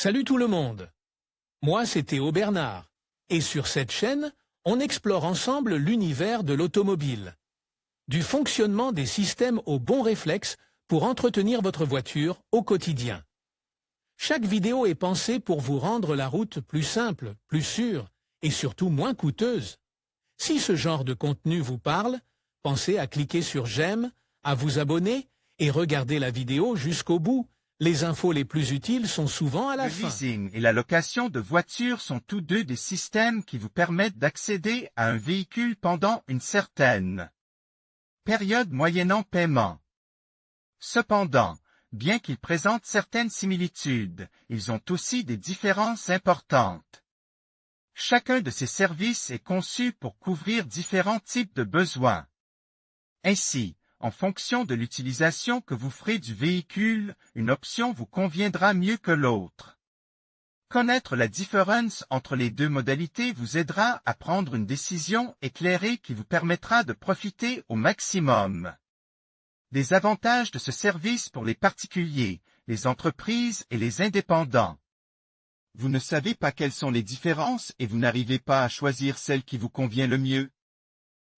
Salut tout le monde. Moi, c'est Théo Bernard. Et sur cette chaîne, on explore ensemble l'univers de l'automobile. Du fonctionnement des systèmes aux bons réflexes pour entretenir votre voiture au quotidien. Chaque vidéo est pensée pour vous rendre la route plus simple, plus sûre et surtout moins coûteuse. Si ce genre de contenu vous parle, pensez à cliquer sur j'aime, à vous abonner et regarder la vidéo jusqu'au bout. Les infos les plus utiles sont souvent à la fin. Le leasing et la location de voitures sont tous deux des systèmes qui vous permettent d'accéder à un véhicule pendant une certaine période moyennant paiement. Cependant, bien qu'ils présentent certaines similitudes, ils ont aussi des différences importantes. Chacun de ces services est conçu pour couvrir différents types de besoins. Ainsi, en fonction de l'utilisation que vous ferez du véhicule, une option vous conviendra mieux que l'autre. Connaître la différence entre les deux modalités vous aidera à prendre une décision éclairée qui vous permettra de profiter au maximum des avantages de ce service pour les particuliers, les entreprises et les indépendants. Vous ne savez pas quelles sont les différences et vous n'arrivez pas à choisir celle qui vous convient le mieux?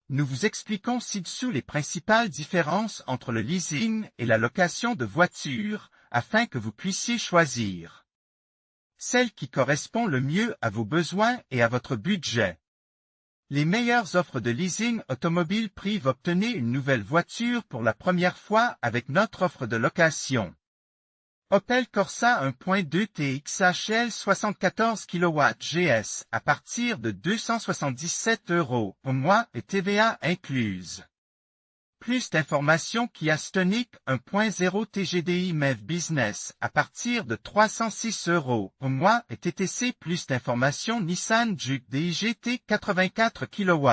Nous vous expliquons ci-dessous les principales différences entre le leasing et la location de voitures, afin que vous puissiez choisir celle qui correspond le mieux à vos besoins et à votre budget. Les meilleures offres de leasing automobile privent. Obtenez une nouvelle voiture pour la première fois avec notre offre de location. Opel Corsa 1.2 TXHL 74 kW GS à partir de 277 € au mois et TVA incluse. Plus d'informations Kia Stonic 1.0 TGDI MEV Business à partir de 306 € au mois et TTC. Plus d'informations Nissan Juke DIGT 84 kW.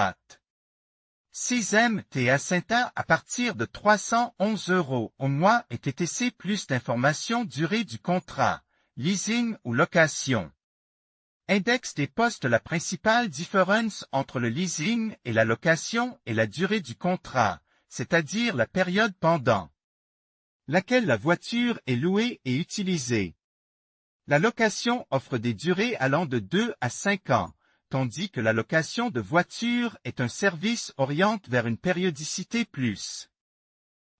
6M T-Acenta à partir de 311 € au mois et TTC. Plus d'informations Durée du contrat, leasing ou location. Index des postes. La principale différence entre le leasing et la location est la durée du contrat, c'est-à-dire la période pendant laquelle la voiture est louée et utilisée. La location offre des durées allant de 2 à 5 ans. Tandis que la location de voiture est un service orienté vers une périodicité plus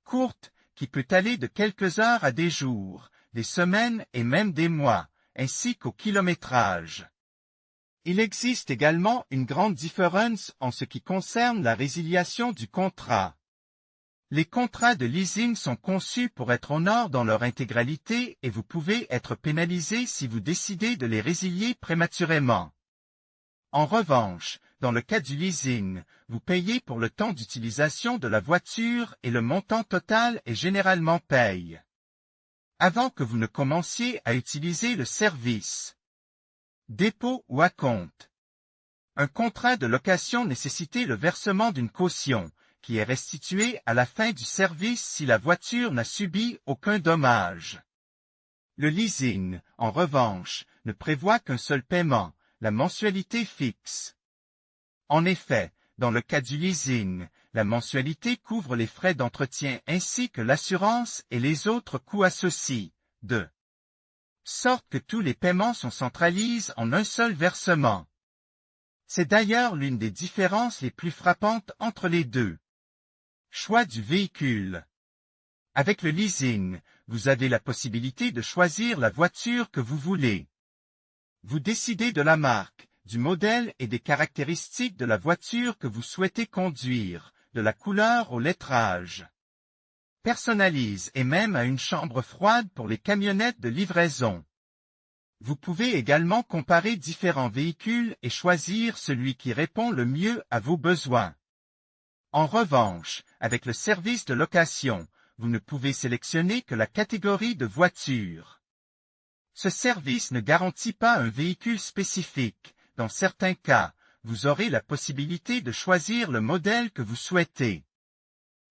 courte, qui peut aller de quelques heures à des jours, des semaines et même des mois, ainsi qu'au kilométrage. Il existe également une grande différence en ce qui concerne la résiliation du contrat. Les contrats de leasing sont conçus pour être en ordre dans leur intégralité et vous pouvez être pénalisé si vous décidez de les résilier prématurément. En revanche, dans le cas du leasing, vous payez pour le temps d'utilisation de la voiture et le montant total est généralement payé avant que vous ne commenciez à utiliser le service. Dépôt ou acompte. Un contrat de location nécessitait le versement d'une caution, qui est restituée à la fin du service si la voiture n'a subi aucun dommage. Le leasing, en revanche, ne prévoit qu'un seul paiement, la mensualité fixe. En effet, dans le cas du leasing, la mensualité couvre les frais d'entretien ainsi que l'assurance et les autres coûts associés, de sorte que tous les paiements sont centralisés en un seul versement. C'est d'ailleurs l'une des différences les plus frappantes entre les deux. Choix du véhicule. Avec le leasing, vous avez la possibilité de choisir la voiture que vous voulez. Vous décidez de la marque, du modèle et des caractéristiques de la voiture que vous souhaitez conduire, de la couleur au lettrage. Personnalise et même à une chambre froide pour les camionnettes de livraison. Vous pouvez également comparer différents véhicules et choisir celui qui répond le mieux à vos besoins. En revanche, avec le service de location, vous ne pouvez sélectionner que la catégorie de voiture. Ce service ne garantit pas un véhicule spécifique. Dans certains cas, vous aurez la possibilité de choisir le modèle que vous souhaitez.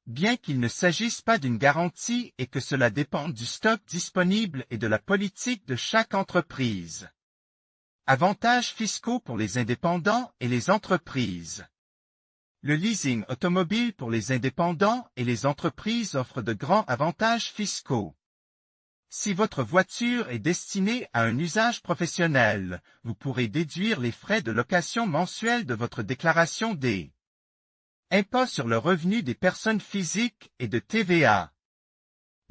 Bien qu'il ne s'agisse pas d'une garantie et que cela dépende du stock disponible et de la politique de chaque entreprise. Avantages fiscaux pour les indépendants et les entreprises. Le leasing automobile pour les indépendants et les entreprises offre de grands avantages fiscaux. Si votre voiture est destinée à un usage professionnel, vous pourrez déduire les frais de location mensuels de votre déclaration des impôts sur le revenu des personnes physiques et de TVA.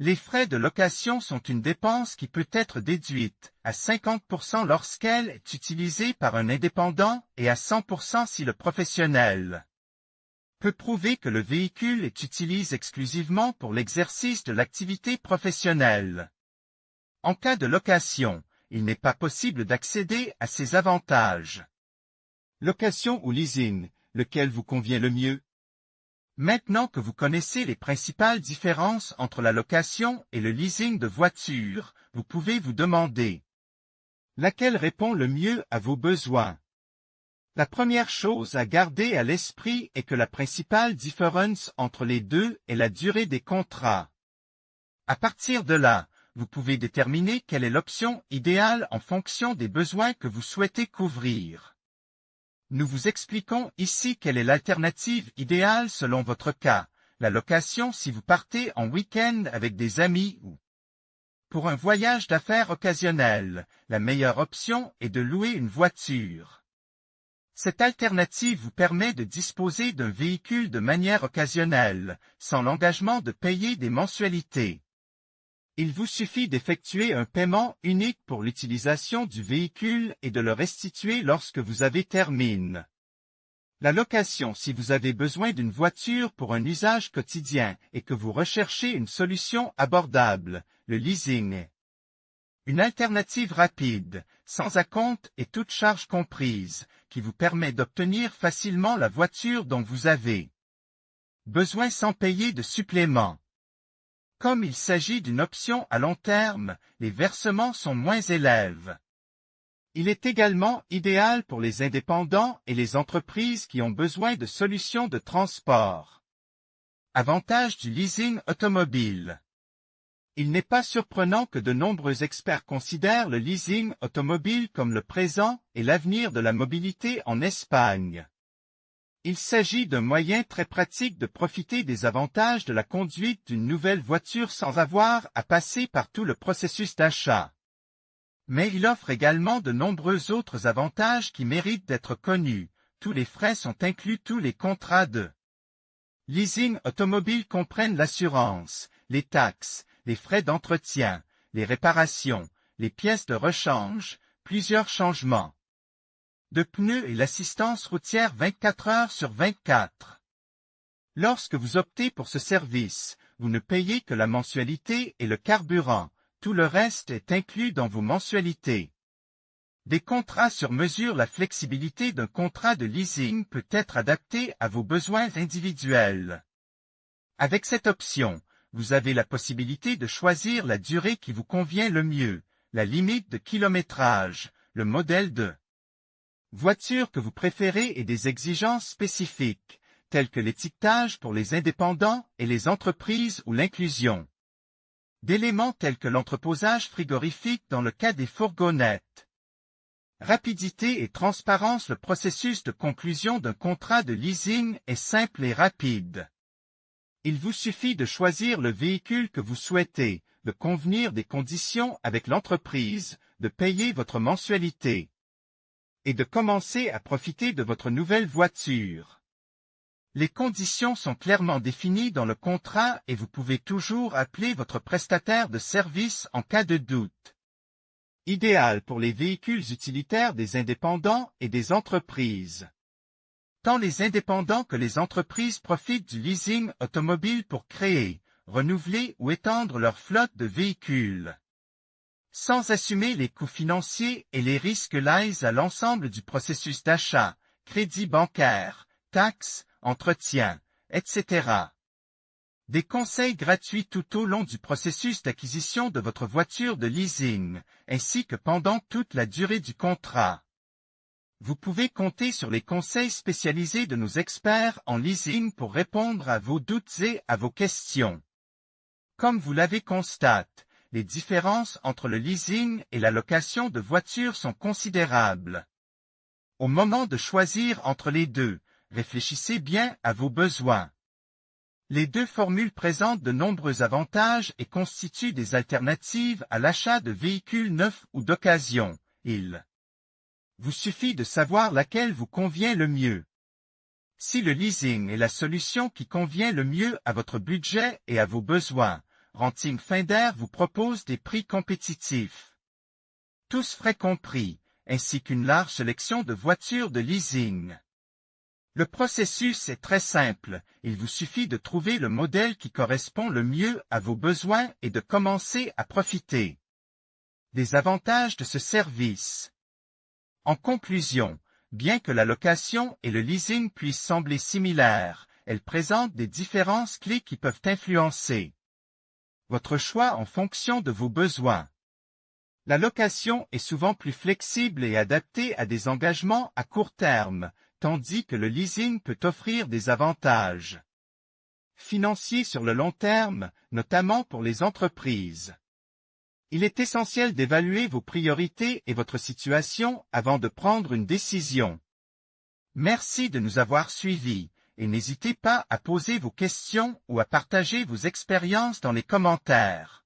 Les frais de location sont une dépense qui peut être déduite à 50% lorsqu'elle est utilisée par un indépendant et à 100% si le professionnel peut prouver que le véhicule est utilisé exclusivement pour l'exercice de l'activité professionnelle. En cas de location, il n'est pas possible d'accéder à ces avantages. Location ou leasing, lequel vous convient le mieux? Maintenant que vous connaissez les principales différences entre la location et le leasing de voitures, vous pouvez vous demander laquelle répond le mieux à vos besoins. La première chose à garder à l'esprit est que la principale différence entre les deux est la durée des contrats. À partir de là, vous pouvez déterminer quelle est l'option idéale en fonction des besoins que vous souhaitez couvrir. Nous vous expliquons ici quelle est l'alternative idéale selon votre cas, la location si vous partez en week-end avec des amis ou pour un voyage d'affaires occasionnel, la meilleure option est de louer une voiture. Cette alternative vous permet de disposer d'un véhicule de manière occasionnelle, sans l'engagement de payer des mensualités. Il vous suffit d'effectuer un paiement unique pour l'utilisation du véhicule et de le restituer lorsque vous avez terminé. La location si vous avez besoin d'une voiture pour un usage quotidien et que vous recherchez une solution abordable, le leasing. Une alternative rapide, sans acompte et toute charge comprise, qui vous permet d'obtenir facilement la voiture dont vous avez besoin sans payer de supplément. Comme il s'agit d'une option à long terme, les versements sont moins élevés. Il est également idéal pour les indépendants et les entreprises qui ont besoin de solutions de transport. Avantage du leasing automobile. Il n'est pas surprenant que de nombreux experts considèrent le leasing automobile comme le présent et l'avenir de la mobilité en Espagne. Il s'agit d'un moyen très pratique de profiter des avantages de la conduite d'une nouvelle voiture sans avoir à passer par tout le processus d'achat. Mais il offre également de nombreux autres avantages qui méritent d'être connus. Tous les frais sont inclus, tous les contrats de leasing automobile comprennent l'assurance, les taxes, les frais d'entretien, les réparations, les pièces de rechange, plusieurs changements de pneus et l'assistance routière 24 heures sur 24. Lorsque vous optez pour ce service, vous ne payez que la mensualité et le carburant, tout le reste est inclus dans vos mensualités. Des contrats sur mesure. La flexibilité d'un contrat de leasing peut être adaptée à vos besoins individuels. Avec cette option, vous avez la possibilité de choisir la durée qui vous convient le mieux, la limite de kilométrage, le modèle de voiture que vous préférez et des exigences spécifiques, telles que l'étiquetage pour les indépendants et les entreprises ou l'inclusion d'éléments tels que l'entreposage frigorifique dans le cas des fourgonnettes. Rapidité et transparence. Le processus de conclusion d'un contrat de leasing est simple et rapide. Il vous suffit de choisir le véhicule que vous souhaitez, de convenir des conditions avec l'entreprise, de payer votre mensualité et de commencer à profiter de votre nouvelle voiture. Les conditions sont clairement définies dans le contrat et vous pouvez toujours appeler votre prestataire de service en cas de doute. Idéal pour les véhicules utilitaires des indépendants et des entreprises. Tant les indépendants que les entreprises profitent du leasing automobile pour créer, renouveler ou étendre leur flotte de véhicules, sans assumer les coûts financiers et les risques liés à l'ensemble du processus d'achat, crédit bancaire, taxes, entretien, etc. Des conseils gratuits tout au long du processus d'acquisition de votre voiture de leasing, ainsi que pendant toute la durée du contrat. Vous pouvez compter sur les conseils spécialisés de nos experts en leasing pour répondre à vos doutes et à vos questions. Comme vous l'avez constaté, les différences entre le leasing et la location de voitures sont considérables. Au moment de choisir entre les deux, réfléchissez bien à vos besoins. Les deux formules présentent de nombreux avantages et constituent des alternatives à l'achat de véhicules neufs ou d'occasion. Il vous suffit de savoir laquelle vous convient le mieux. Si le leasing est la solution qui convient le mieux à votre budget et à vos besoins, Renting Finder vous propose des prix compétitifs. Tous frais compris, ainsi qu'une large sélection de voitures de leasing. Le processus est très simple, il vous suffit de trouver le modèle qui correspond le mieux à vos besoins et de commencer à profiter des avantages de ce service. En conclusion, bien que la location et le leasing puissent sembler similaires, elles présentent des différences clés qui peuvent influencer votre choix en fonction de vos besoins. La location est souvent plus flexible et adaptée à des engagements à court terme, tandis que le leasing peut offrir des avantages financiers sur le long terme, notamment pour les entreprises. Il est essentiel d'évaluer vos priorités et votre situation avant de prendre une décision. Merci de nous avoir suivis, et n'hésitez pas à poser vos questions ou à partager vos expériences dans les commentaires.